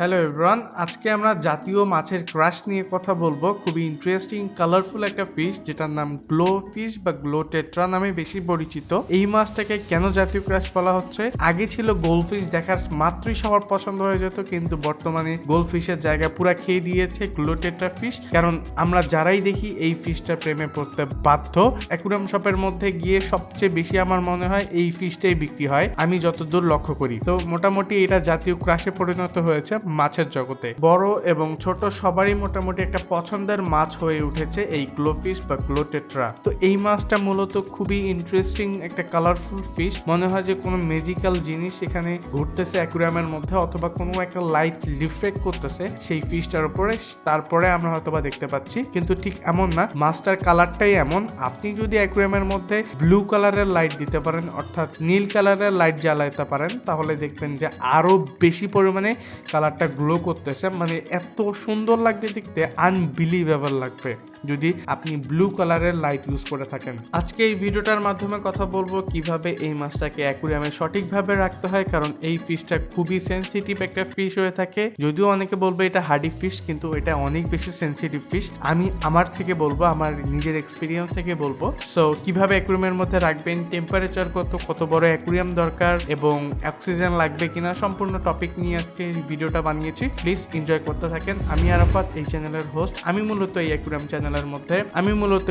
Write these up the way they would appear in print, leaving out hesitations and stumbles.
Hello everyone, আজকে আমরা জাতীয় মাছের ক্রাশ নিয়ে কথা বলবো। খুবই ইন্টারেস্টিং কালারফুল একটা ফিশ যেটার নাম গ্লো ফিশ বা গ্লো টেট্রা নামে বেশি পরিচিত। এই মাছটাকে কেন জাতীয় ক্রাশ বলা হচ্ছে? আগে ছিল গোল্ডফিশ, দেখার মাত্রই সবার পছন্দ হয়ে যেত, কিন্তু বর্তমানে গোল্ডফিশের জায়গা পুরা খেয়ে দিয়েছে গ্লো টেট্রা ফিশ। কারণ আমরা যারাই দেখি এই ফিশটা প্রেমে পড়তে বাধ্য। অ্যাকুরিয়াম শপের মধ্যে গিয়ে সবচেয়ে বেশি আমার মনে হয় এই ফিশটাই বিক্রি হয়, আমি যতদূর লক্ষ্য করি। তো মোটামুটি এটা জাতীয় ক্রাশে পরিণত হয়েছে মাছের জগতে। বড় এবং ছোট সবারই মোটামুটি একটা পছন্দের মাছ হয়ে উঠেছে এই গ্লোফিশ বা গ্লো টেট্রা। তো এই মাছটা মূলত খুবই ইন্টারেস্টিং একটা কালারফুল ফিশ। মনে হয় যে কোনো ম্যাজিক্যাল জিনিস এখানে ঘুরতেছে অ্যাকুরিয়ামের মধ্যে, অথবা কোনো একটা লাইট রিফ্লেক্ট করতেছে সেই ফিশটার উপরে, তারপরে আমরা হয়তোবা দেখতে পাচ্ছি। কিন্তু ঠিক এমন না, মাছটার কালারটাই এমন। আপনি যদি অ্যাকুরিয়ামের মধ্যে ব্লু কালারের লাইট দিতে পারেন, অর্থাৎ নীল কালারের লাইট জ্বালাতে পারেন, তাহলে দেখবেন যে আরো বেশি পরিমাণে কালারটা গ্লো করতেছে। মানে এত সুন্দর লাগবে দেখতে, আনবিলিভেবল লাগবে যদি আপনি ব্লু কালারের লাইট ইউজ করে থাকেন। আজকে এই ভিডিওটার মাধ্যমে কথা বলবো কিভাবে এই মাছটাকে অ্যাকুরিয়ামে সঠিকভাবে রাখতে হয়, কারণ এই ফিশটা খুবই সেনসিটিভ একটা ফিশ হয়ে থাকে। যদিও অনেকে বলবে এটা হার্ডি ফিশ, কিন্তু এটা অনেক বেশি সেনসিটিভ ফিশ। আমি আমার থেকে বলবো, আমার নিজের এক্সপিরিয়েন্স থেকে বলবো। সো কিভাবে অ্যাকুরিয়ামের মধ্যে রাখবেন, টেম্পারেচার কত বড় অ্যাকুরিয়াম দরকার, এবং অক্সিজেন লাগবে কিনা, সম্পূর্ণ টপিক নিয়ে আজকে ভিডিওটা বানিয়েছি। প্লিজ এনজয় করতে থাকেন। আমি আরাফাত, এই চ্যানেলের হোস্ট। আমি মূলত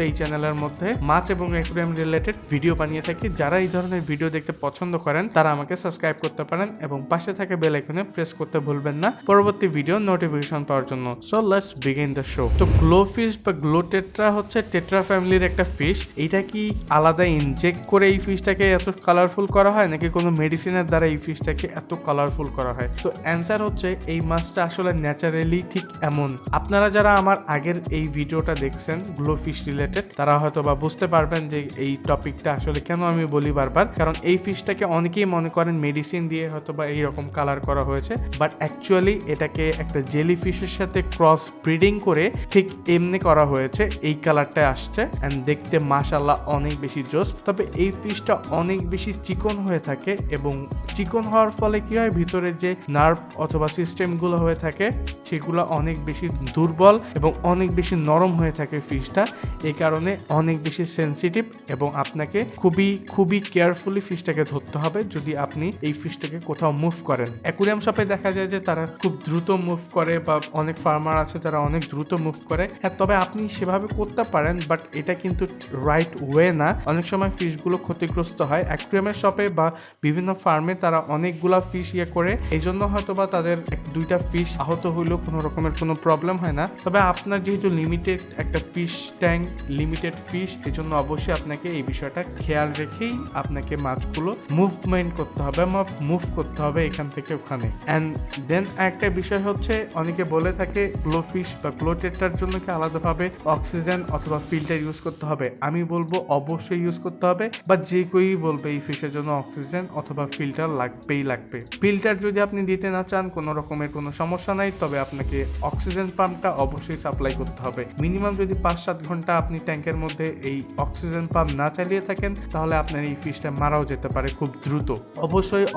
এই চ্যানেলের মধ্যে মাছ এবং অ্যাকুরিয়াম রিলেটেড ভিডিও বানিয়ে থাকি। যারা এই ধরনের ভিডিও দেখতে পছন্দ করেন তারা আমাকে সাবস্ক্রাইব করতে পারেন এবং পাশে থাকা বেল আইকনে প্রেস করতে ভুলবেন না পরবর্তী ভিডিও নোটিফিকেশন পাওয়ার জন্য। So let's begin the show. তো গ্লো ফিশ বা গ্লো টেট্রা হচ্ছে টেট্রা ফ্যামিলির একটা ফিশ। এটা কি আলাদা ইনজেক্ট করে এই ফিশটাকে এত কালারফুল করা হয়, নাকি কোনো মেডিসিনের দ্বারা এই ফিশটাকে এত কালারফুল করা হয়? তো অ্যান্সার হচ্ছে এই মাছটা আসলে ন্যাচারালি ঠিক এমন। আপনারা যারা আমার আগের এই ভিডিওটা দেখছেন গ্লো ফিশ রিলেটেড, তারা হয়তো বা বুঝতে পারবেন যে এই টপিকটা আসলে কেন আমি বলি বারবার। কারণ এই ফিশটাকে অনেকেই মনে করেন মেডিসিন দিয়ে হয়তো বা এইরকম কালার করা হয়েছে, বাট অ্যাকচুয়ালি এটাকে একটা জেলি ফিশের সাথে ক্রস ব্রিডিং করে ঠিক এমনি করা হয়েছে, এই কালারটা আসছে। অ্যান্ড দেখতে মাশাআল্লাহ অনেক বেশি জোস। তবে এই ফিশটা অনেক বেশি চিকন হয়ে থাকে, এবং চিকন হওয়ার ফলে কি হয়, ভিতরে যে নার্ভ অথবা সিস্টেমগুলো হয়ে থাকে সেগুলো অনেক বেশি দুর্বল এবং অনেক বেশি নরম হয়ে থাকে ফিশটা। এই কারণে অনেক বেশি সেনসিটিভ, এবং আপনাকে খুবই কেয়ারফুলি ফিশটাকে ধরতে হবে যদি আপনি এই ফিশটাকে কোথাও মুভ করেন। অ্যাকুরিয়াম শপে দেখা যায় যে তারা খুব দ্রুত মুভ করে, বা অনেক ফার্মার আছে যারা অনেক দ্রুত মুভ করে। হ্যাঁ, তবে আপনি সেভাবে করতে পারেন, বাট এটা কিন্তু রাইট ওয়ে না। অনেক সময় ফিশগুলো ক্ষতিগ্রস্ত হয় অ্যাকুরিয়ামের শপে বা বিভিন্ন ফার্মে। তারা অনেকগুলা ফিশ করে, এই জন্য হয়তো বা তাদের দুইটা ফিশ আহত হইলেও কোনো রকমের কোনো প্রবলেম হয় না। তবে আপনার যেহেতু লিমিটেড একটা ফিশ ট্যাঙ্ক, লিমিটেড ফিশ, এই জন্য অবশ্যই আপনাকে এই বিষয়টা খেয়াল রেখেই আপনাকে মাছগুলো মুভমেন্ট করতে হবে, মুভ করতে হবে এখান থেকে ওখানে। অ্যান্ড দেন একটা বিষয় হচ্ছে, অনেকে বলে থাকে গ্লো ফিশ বা গ্লো টেট্রার জন্য কি আলাদাভাবে অক্সিজেন অথবা ফিল্টার ইউজ করতে হবে? আমি বলবো অবশ্যই ইউজ করতে হবে, বা যে কেউই বলবে এই ফিশের জন্য অক্সিজেন অথবা ফিল্টার লাগবেই লাগবে। ফিল্টার যদি আপনি দিতে না চান, কোনো রকমের কোনো সমস্যা নাই, তবে আপনাকে অক্সিজেন পাম্পটা অবশ্যই সাপ্লাই করতে হবে। মিনিমাম যদি 5-7 ঘন্টা আপনি ট্যাঙ্কের মধ্যে এই অক্সিজেন পাম্প না চালিয়ে থাকেন, তাহলে আপনার এই ফিশটা মারাও যেতে পারে খুব দ্রুত।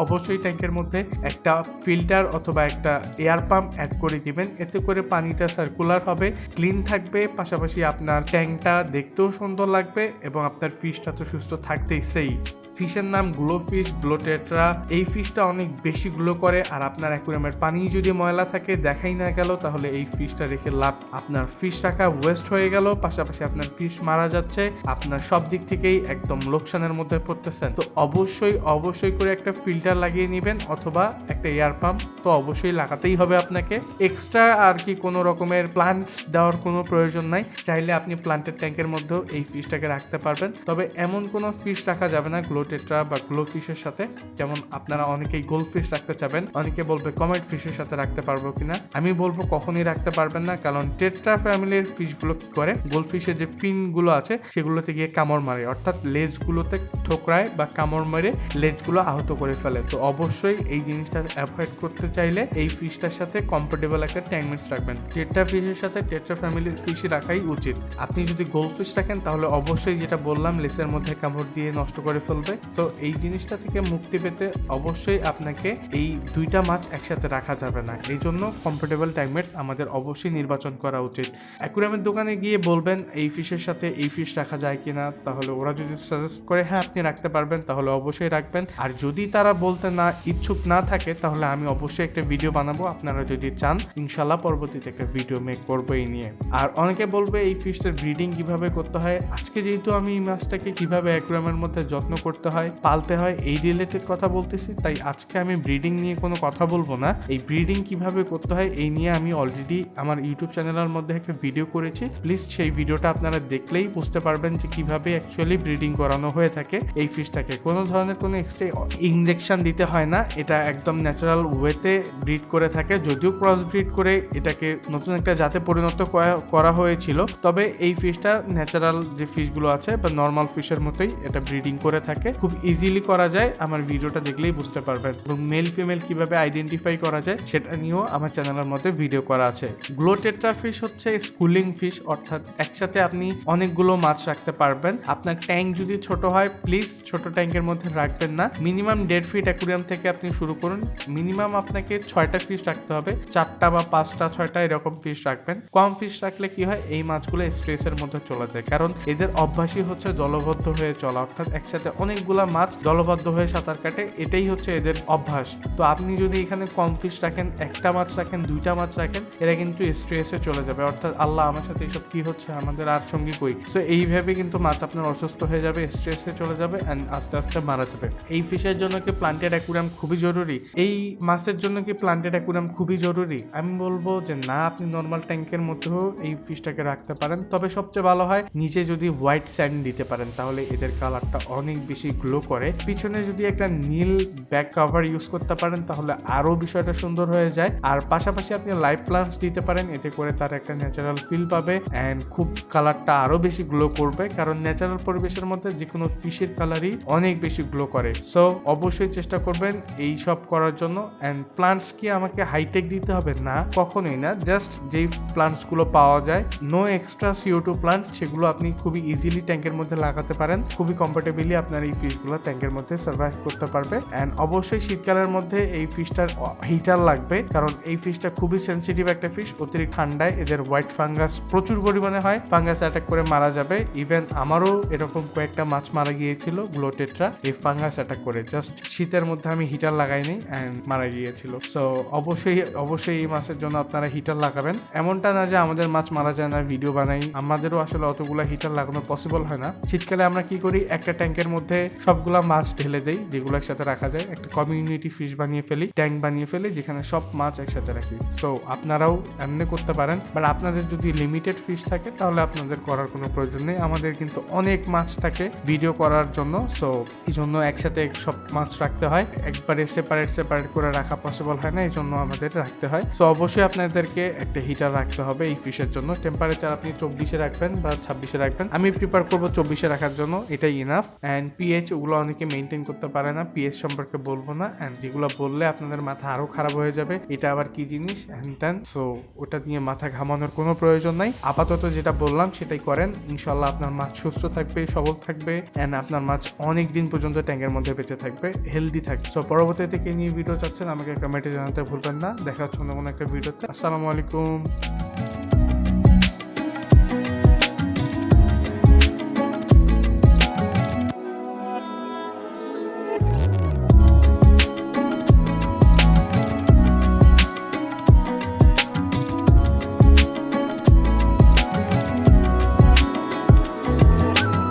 অবশ্যই ট্যাঙ্কের মধ্যে একটা ফিল্টার অথবা একটা এয়ার পাম্প অ্যাড করে দিবেন। এতে করে পানিটা সার্কুলার হবে, ক্লিন থাকবে, পাশাপাশি আপনার ট্যাঙ্কটা দেখতেও সুন্দর লাগবে, এবং আপনার ফিশটা তো সুস্থ থাকতেই। সেই ফিশের নাম গ্লো ফিশ, গ্লো টেট্রা। এই ফিশটা অনেক বেশি গ্লো করে, আর আপনার অ্যাকুরিয়ামের পানি যদি ময়লা থাকে, দেখাই না গেল, তাহলে এই ফিশটা রেখে লাভ। আপনার ফিশ রাখা ওয়েস্ট হয়ে গেল, পাশাপাশি আপনার ফিশ মারা যাচ্ছে, আপনার সব দিক থেকেই একদম লোকসানের মধ্যে পড়তেছেন। তো অবশ্যই করে একটা ফিল্টার লাগিয়ে নেবেন, অথবা একটা এয়ার পাম্প তো অবশ্যই লাগাতেই হবে আপনাকে। এক্সট্রা আর কি কোনো রকমের প্লান্টস দেওয়ার কোনো প্রয়োজন নাই। চাইলে আপনি প্লান্টের ট্যাঙ্কের মধ্যেও এই ফিশটাকে রাখতে পারবেন। তবে এমন কোনো ফিশ রাখা যাবে না গ্লো টেট্রা বা গ্লো ফিশের সাথে। যেমন আপনারা অনেকেই গোল্ড ফিশ রাখতে চাবেন, অনেকে বলবে কমেট ফিশের সাথে রাখতে পারবো কিনা। আমি বলবো কখনই রাখতে পারবেন না, কারণ টেট্রা ফ্যামিলির ফিশগুলো কি করে, গোল্ডফিশের যে ফিন গুলো আছে সেগুলোতে গিয়ে কামড় মারে, অর্থাৎ লেজগুলোতে ঠোকরায় বা কামড় মারে লেজগুলো আহত করে ফেলে। তো অবশ্যই এই জিনিসটা অ্যাভয়েড করতে চাইলে এই ফিশটার সাথে কমফোর্টেবল একটা ট্যাঙ্ক মিক্স রাখবেন। টেট্রা ফিশের সাথে টেট্রা ফ্যামিলির ফিশই রাখাই উচিত। আপনি যদি গোল্ডফিশ রাখেন তাহলে অবশ্যই যেটা বললাম লেসের মধ্যে কামড় দিয়ে নষ্ট করে ফেলবে। সো এই জিনিসটা থেকে মুক্তি পেতে অবশ্যই আপনাকে এই দুইটা মাছ একসাথে রাখা যাবে না। এই জন্য কমফোর্টেবল ট্যাঙ্কমেটস আমাদের অবশ্যই নির্বাচন করা উচিত। অ্যাকুরিয়ামের দোকানে গিয়ে বলবেন এই ফিশের সাথে এই ফিশ রাখা যায় কিনা, তাহলে ওরা যদি সাজেস্ট করে হ্যাঁ আপনি রাখতে পারবেন তাহলে অবশ্যই রাখবেন। আর যদি তারা বলতে না ইচ্ছুক না থাকে তাহলে আমি অবশ্যই একটা ভিডিও বানাবো, আপনারা যদি চান ইনশাল্লাহ পরবর্তীতে একটা ভিডিও মেক করবো এই নিয়ে। আর অনেকে বলবে এই ফিশটার ব্রিডিং কিভাবে করতে হয়। আজকে যেহেতু আমি এই মাছটাকে কিভাবে অ্যাকুরিয়ামের মধ্যে যত্ন করতে হয়, পালতে হয়, এই রিলেটেড কথা বলতেছি, তাই আজকে আমি ব্রিডিং নিয়ে কোনো কথা বলবো না। এই ব্রিডিং কিভাবে করতে হয় এই নিয়ে আমি অলরেডি আমার ইউটিউব চ্যানেলের মধ্যে একটা ভিডিও করেছি। প্লিজ সেই ভিডিওটা আপনারা দেখলেই বুঝতে পারবেন যে কিভাবে অ্যাকচুয়ালি ব্রিডিং করানো হয়ে থাকে এই ফিশটাকে। কোনো ধরনের কোনো এক্সট্রা ইনজেকশন দিতে হয় না, এটা একদম ন্যাচারাল ওয়েতে ব্রিড করে থাকে। যদিও ক্রস ব্রিড করে এটাকে নতুন একটা জাতে পরিণত করা হয়েছিল, তবে এই ফিশটা ন্যাচারাল যে ফিশগুলো আছে বা নর্মাল ফিশের মতোই এটা ব্রিডিং করে থাকে। খুব ইজিলি করা যায়, আমার ভিডিওটা দেখলেই বুঝতে পারবেন। এবং মেল ফিমেল কিভাবে আইডেন্টিফাই করা যায় সেটা নিয়েও আমার চ্যানেলের মধ্যে ভিডিও করা আছে। গ্লো টেট্রা ফিশ হচ্ছে স্কুলিং ফিশ, অর্থাৎ একসাথে আপনি অনেকগুলো মাছ রাখতে পারবেন। আপনার ট্যাঙ্ক যদি ছোট হয় প্লিজ ছোট ট্যাঙ্কের মধ্যে রাখবেন না। মিনিমাম 1.5 ফিট অ্যাকুরিয়াম থেকে আপনি শুরু করুন। মিনিমাম আপনাকে 6টা ফিশ রাখতে হবে, 4টা বা 5টা 6টা এরকম ফিশ রাখবেন। কম ফিশ রাখলে কি হয়, এই মাছগুলো স্ট্রেসের মধ্যে চলে যায়, কারণ এদের অভ্যাসই হচ্ছে দলবদ্ধ হয়ে চলা, অর্থাৎ একসাথে অনেকগুলা মাছ দলবদ্ধ হয়ে সাঁতার কাটে, এটাই হচ্ছে এদের অভ্যাস। তো আপনি যদি এখানে কম ফিশ রাখেন, একটা মাছ রাখেন, 2টা মাছ রাখেন, এরা কিন্তু স্ট্রেসে চলে যাবে, অর্থাৎ আল্লাহ আমার সাথে এইসব কি হচ্ছে, আমাদের আর সঙ্গী কই। সো এইভাবে কিন্তু মাছ আপনার অসুস্থ হয়ে যাবে, স্ট্রেসে চলে যাবে অ্যান্ড আস্তে আস্তে মারা যাবে। এই ফিশের জন্য কি প্লান্টেড অ্যাকুরিয়াম খুবই জরুরি? এই মাছের জন্য কি প্লান্টেড অ্যাকুরিয়াম খুবই জরুরি? আমি বলবো যে না, আপনি নর্মাল ট্যাঙ্কের মধ্যেও এই ফিশটাকে রাখতে পারেন, তবে সবচেয়ে ভালো হয় নিচে যদি হোয়াইট স্যান্ড দিতে পারেন, তাহলে এদের কালারটা অনেক বেশি গ্লো করে। পিছনে যদি একটা নীল ব্যাক কভার ইউজ করতে পারেন তাহলে আরো বিষয়টা সুন্দর হয়ে যায়। আর পাশাপাশি আপনি লাইভ প্লান্টস দিতে পারেন, এতে করে তার একটা ন্যাচারাল ফিল পাবে অ্যান্ড খুব কালারটা আরো বেশি গ্লো করবে, কারণ ন্যাচারাল পরিবেশের মধ্যে যে কোনো ফিশের কালারই অনেক বেশি গ্লো করে। সো অবশ্যই চেষ্টা করবেন এই সব করার জন্য। অ্যান্ড প্লান্টস কি আমাকে হাইটেক দিতে হবে? না, কখনোই না। জাস্ট যেই প্লান্টস গুলো পাওয়া যায়, নো এক্সট্রা CO2 প্লান্ট, সেগুলো আপনি খুবই ইজিলি ট্যাঙ্কের মধ্যে লাগাতে পারেন। খুবই কমফোর্টেবলি আপনার এই ফিশগুলো ট্যাঙ্কের মধ্যে সার্ভাইভ করতে পারবে। অ্যান্ড অবশ্যই শীতকালের মধ্যে এই ফিশটার হিটার লাগবে, কারণ এই ফিশটা খুবই সেন্সিটিভ একটা ফিশ। অতিরিক্ত ঠান্ডায় এদের হোয়াইট ফাঙ্গাস প্রচুর পরিমাণে হয়, ফাঙ্গাস অ্যাটাক করে মারা যাবে। ইভেন আমারও এরকম কয়েকটা মাছ মারা গিয়েছিল গ্লো টেট্রা এই ফাঙ্গাস অ্যাটাক করে। জাস্ট শীতের মধ্যে আমি হিটার লাগাইনি অ্যান্ড মারা গিয়েছিল। সো অবশ্যই এই মাছের জন্য আপনারা হিটার লাগাবেন। এমনটা না যে আমাদের মাছ মারা যায় না, ভিডিও বানাই, আমাদেরও আসলে অতগুলা হিটার লাগানো পসিবল হয় না। শীতকালে আমরা কি করি, একটা ট্যাঙ্কের মধ্যে সবগুলা মাছ ঢেলে দেই, যেগুলো একসাথে রাখা যায়। একটা কমিউনিটি ফিশ বানিয়ে ফেলি, ট্যাঙ্ক বানিয়ে ফেলি, যেখানে সব মাছ একসাথে রাখি। সো আপনারাও এমনি করতে পারেন, বাট আপনাদের যদি লিমিটেড ফিশ থাকে তাহলে আপনাদের করার কোনো প্রয়োজন নেই। আমাদের কিন্তু অনেক মাছ থাকে ভিডিও করার জন্য, সো এই জন্য একসাথে সব মাছ রাখতে হয়। একবারে সেপারেট করে রাখা পসিবল হয় না, এই জন্য আমাদের রাখতে হয়। সো অবশ্যই আপনাদেরকে একটা হিটার রাখতে হবে এই ফিশের জন্য। টেম্পারেচার আপনি 24-এ রাখবেন বা 26-এ রাখবেন। আমি প্রিফার করবো 24-এ রাখার জন্য, এটাই ইনাফ। অ্যান্ড পিএইচ ওগুলো অনেকে মেনটেন করতে পারে না, পিএইচ সম্পর্কে বলবো না। অ্যান্ড যেগুলো বললে আপনাদের মাথা আরো খারাপ হয়ে যাবে, এটা আবার কি জিনিস হ্যান ত্যান। সো ওটা নিয়ে মাথা ঘামানোর কোনো প্রয়োজন নাই। আপাতত যেটা বললাম সেটাই করেন, ইনশাল্লাহ আপনার মাছ সুস্থ থাকবে, সবল থাকবে, অ্যান্ড আপনার মাছ অনেক দিন পর্যন্ত ট্যাঙ্কের মধ্যে বেঁচে থাকবে, হেলদি থাকবে। সো পরবর্তীতে কি নিয়ে ভিডিও চাচ্ছেন আমাকে কমেন্টে জানাতে ভুলবেন না। দেখা হচ্ছে অন্য কোনো একটা ভিডিওতে। আসসালামু আলাইকুম।